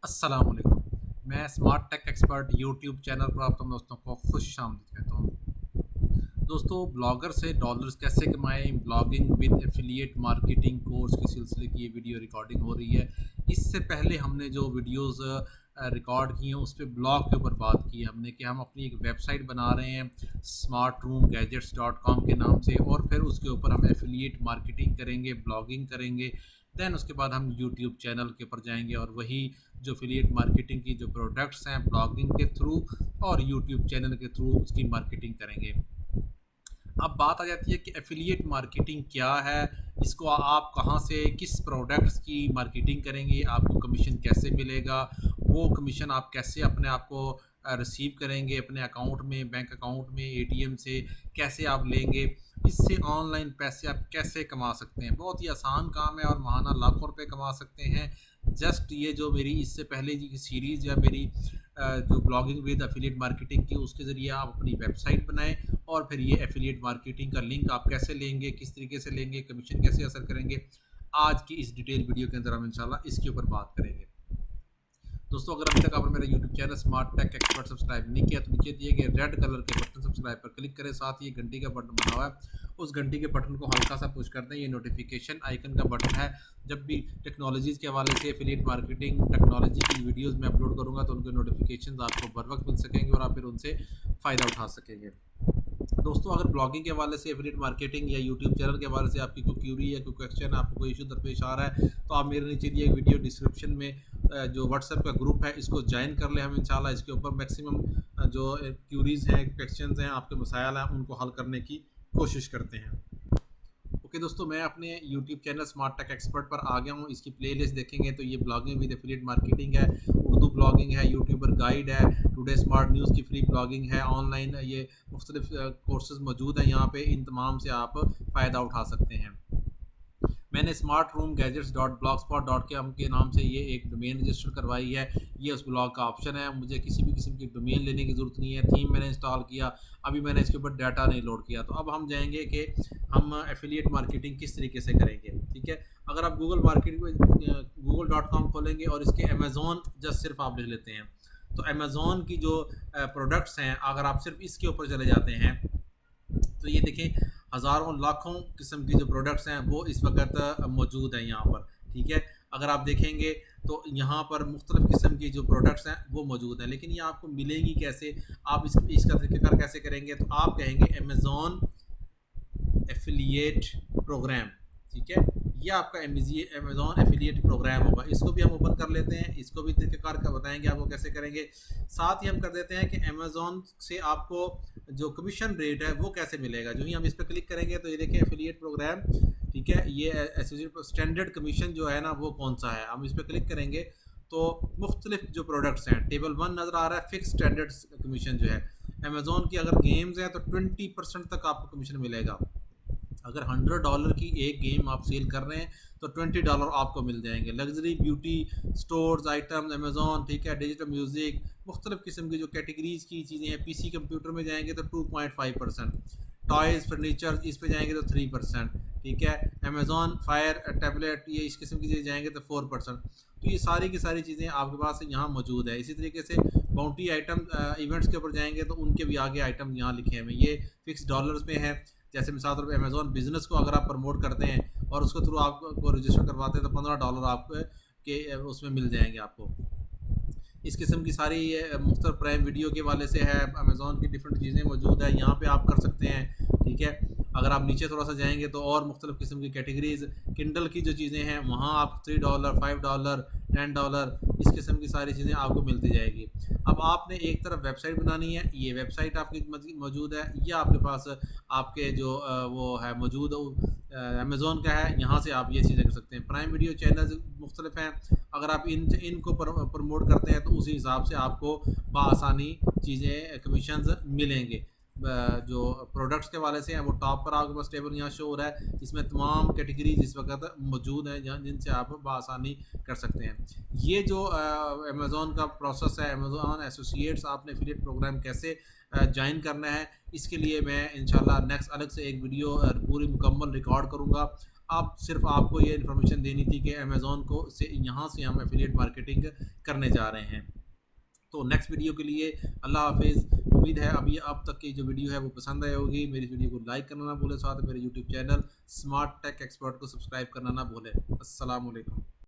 अस्सलाम वालेकुम। मैं smart tech expert YouTube channel पर आप तमाम दोस्तों को खुश आमदीद कहता हूँ। दोस्तों, ब्लॉगर से डॉलर्स कैसे कमाएं, blogging with affiliate marketing course के सिलसिले की ये वीडियो रिकॉर्डिंग हो रही है। इससे पहले हमने जो वीडियोस रिकॉर्ड किए हैं उस पर ब्लॉग के ऊपर बात की है हमने कि हम अपनी एक वेबसाइट बना रहे हैं smartroomgadgets.com के नाम से, और फिर उसके ऊपर हम एफिलिएट मार्केटिंग करेंगे, ब्लॉगिंग करेंगे। देन उसके बाद हम यूट्यूब चैनल के ऊपर जाएंगे और वही जो एफिलिएट मार्केटिंग की जो प्रोडक्ट्स हैं ब्लॉगिंग के थ्रू और यूट्यूब चैनल के थ्रू उसकी मार्केटिंग करेंगे। अब बात आ जाती है कि एफिलिएट मार्केटिंग क्या है, इसको आप कहाँ से किस प्रोडक्ट्स की मार्केटिंग करेंगे, आपको कमीशन कैसे मिलेगा, वो कमीशन आप कैसे अपने आप को रिसीव करेंगे अपने अकाउंट में, बैंक अकाउंट में, एटीएम से कैसे आप लेंगे, इससे ऑनलाइन पैसे आप कैसे कमा सकते हैं। बहुत ही आसान काम है और माहाना लाखों रुपए कमा सकते हैं। जस्ट ये जो मेरी इससे पहले की सीरीज़ या मेरी जो ब्लॉगिंग विद एफिलिएट मार्केटिंग की, उसके ज़रिए आप अपनी वेबसाइट बनाएं और फिर ये एफिलिएट मार्केटिंग का लिंक आप कैसे लेंगे, किस तरीके से लेंगे, कमीशन कैसे असर करेंगे, आज की इस डिटेल वीडियो के अंदर हम इंशाल्लाह इसके ऊपर बात करेंगे। दोस्तों, अगर अभी तक आपने मेरा YouTube channel smart tech expert subscribe नहीं किया तो नीचे दिए गए रेड कलर के बटन सब्सक्राइब पर क्लिक करें, साथ ही घंटी का बटन बना हुआ है, उस घंटी के बटन को हल्का सा पुश कर दें। ये नोटिफिकेशन आइकन का बटन है। जब भी टेक्नोलॉजीज़ के हवाले से एफिलिएट मार्केटिंग टेक्नोलॉजी की वीडियोज़ मैं अपलोड करूँगा तो उनके नोटिफिकेशन आपको बर वक्त मिल सकेंगे और आप फिर उनसे फ़ायदा उठा सकेंगे। दोस्तों, अगर ब्लॉगिंग के हवाले से, एफिलिएट मार्केटिंग या यूट्यूब चैनल के हवाले से आपकी कोई क्यूरी या कोई क्वेश्चन, आपको कोई इशू दरपेश आ रहा है तो आप मेरे नीचे दिए एक वीडियो डिस्क्रिप्शन में जो व्हाट्सएप का ग्रुप है इसको ज्वाइन कर लें। हम इंशाल्लाह इसके ऊपर मैक्सिमम जो क्यूरीज़ हैं, क्वेश्चंस हैं, आपके मसाइल हैं, उनको हल करने की कोशिश करते हैं। ओके दोस्तों, मैं अपने YouTube channel smart tech expert पर आ गया हूँ। इसकी प्लेलिस्ट देखेंगे तो ये ब्लॉगिंग विद एफिलिएट मार्केटिंग है, उर्दू ब्लॉगिंग है, यूट्यूबर गाइड है, टुडे स्मार्ट न्यूज़ की फ्री ब्लॉगिंग है, ऑनलाइन ये मुख्तलिफ कोर्सेज मौजूद हैं यहाँ पे। इन तमाम से आप फ़ायदा उठा सकते हैं। मैंने smartroomgadgets.blogspot.com के नाम से ये एक डोमेन रजिस्टर करवाई है। ये उस ब्लॉग का ऑप्शन है। मुझे किसी भी किस्म की डोमेन लेने की ज़रूरत नहीं है। थीम मैंने इंस्टॉल किया, अभी मैंने इसके ऊपर डाटा नहीं लोड किया। तो अब हम जाएंगे कि हम एफिलिएट मार्केटिंग किस तरीके से करेंगे। ठीक है, अगर आप google.com खोलेंगे और इसके अमेज़ॉन जस्ट सिर्फ आप ले लेते हैं तो अमेज़ॉन की जो प्रोडक्ट्स हैं, अगर आप सिर्फ इसके ऊपर चले जाते हैं तो ये देखें हज़ारों लाखों किस्म की जो प्रोडक्ट्स हैं वो इस वक्त मौजूद हैं यहाँ पर। ठीक है, अगर आप देखेंगे तो यहाँ पर मुख्तलिफ़ किस्म की जो प्रोडक्ट्स हैं वो मौजूद हैं, लेकिन ये आपको मिलेंगी कैसे, आप इसका तरीक़ाकार कैसे करेंगे। तो आप कहेंगे अमेज़ॉन एफिलिएट प्रोग्राम। ठीक है, ये आपका अमेज़ॉन एफिलिएट प्रोग्राम होगा। इसको भी हम ओपन कर लेते हैं, इसको भी तरीक़ाकार का बताएंगे आपको कैसे करेंगे। साथ ही हम कर देते हैं कि अमेज़ॉन से आपको जो कमीशन रेट है वो कैसे मिलेगा। जो ही हम इस पर क्लिक करेंगे तो ये देखिए एफिलिएट प्रोग्राम। ठीक है, ये एसोसिएट स्टैंडर्ड कमीशन जो है ना वो कौन सा है, हम इस पर क्लिक करेंगे तो मुख्तलिफ जो प्रोडक्ट्स हैं, टेबल 1 नज़र आ रहा है, फिक्स स्टैंडर्ड कमीशन जो है। अमेज़ॉन की अगर गेम्स हैं तो 20% तक आपको कमीशन मिलेगा। अगर $100 की एक गेम आप सेल कर रहे हैं तो $20 आपको मिल जाएंगे। Luxury beauty stores items Amazon, ठीक है, डिजिटल म्यूज़िक, मुख्तलिफ़ किस्म की जो कैटेगरीज़ की चीज़ें हैं। पीसी कंप्यूटर में जाएंगे तो 2.5%, टॉयज़ फर्नीचर इस पे जाएंगे तो 3%। ठीक है, अमेज़ॉन फायर टैबलेट ये इस किस्म की चीज़ें जाएंगे तो 4%। तो ये सारी की सारी चीज़ें आपके पास यहाँ मौजूद है। इसी तरीके से बाउंटी आइटम इवेंट्स के ऊपर जाएंगे तो उनके भी आगे आइटम यहाँ लिखे हुए, ये फिक्स डॉलर्स में है। जैसे मिसाल तौर पर अमेज़ॉन बिजनेस को अगर आप प्रमोट करते हैं और उसके थ्रू आपको रजिस्टर करवाते हैं तो $15 आपको के उसमें मिल जाएंगे आपको। इस किस्म की सारी ये मुख्तलिफ प्राइम वीडियो के वाले से है, अमेज़ॉन की डिफरेंट चीज़ें मौजूद है, यहाँ पे आप कर सकते हैं। ठीक है, अगर आप नीचे थोड़ा सा जाएंगे तो और मुख्तलिफ किस्म की कैटेगरीज़ किंडल की जो चीज़ें हैं वहाँ आप $3, $5, $10 इस किस्म की सारी चीज़ें आपको मिलती जाएगी। अब आपने एक तरफ वेबसाइट बनानी है, ये वेबसाइट आपकी मौजूद है, ये आपके पास आपके जो वो है मौजूद अमेज़ॉन का है, यहाँ से आप ये चीज़ें कर सकते हैं। प्राइम वीडियो चैनल मुख्तलिफ हैं, अगर आप इनको प्रमोट करते हैं तो उसी हिसाब से आपको बआसानी चीज़ें कमीशंस मिलेंगे। जो प्रोडक्ट्स के वाले से हैं वो टॉप पर आपके पास टेबल यहाँ शो हो रहा है, इसमें तमाम कैटेगरीज इस वक्त मौजूद हैं जिनसे आप बआसानी कर सकते हैं। ये जो अमेज़ॉन का प्रोसेस है, अमेज़ॉन एसोसिएट्स, आपने एफिलिएट प्रोग्राम कैसे ज्वाइन करना है, इसके लिए मैं इंशाल्लाह नेक्स्ट अलग से एक वीडियो पूरी मुकम्मल रिकॉर्ड करूँगा। अब सिर्फ आपको ये इन्फॉर्मेशन देनी थी कि अमेज़ॉन को से यहाँ से हम एफिलिएट मार्केटिंग करने जा रहे हैं। तो नेक्स्ट वीडियो के लिए अल्लाह हाफिज़। उम्मीद है अभी अब तक की जो वीडियो है वो पसंद आई होगी। मेरी वीडियो को लाइक करना ना भूलें, साथ मेरे YouTube channel smart tech expert को सब्सक्राइब करना ना भूलें। अस्सलाम वालेकुम।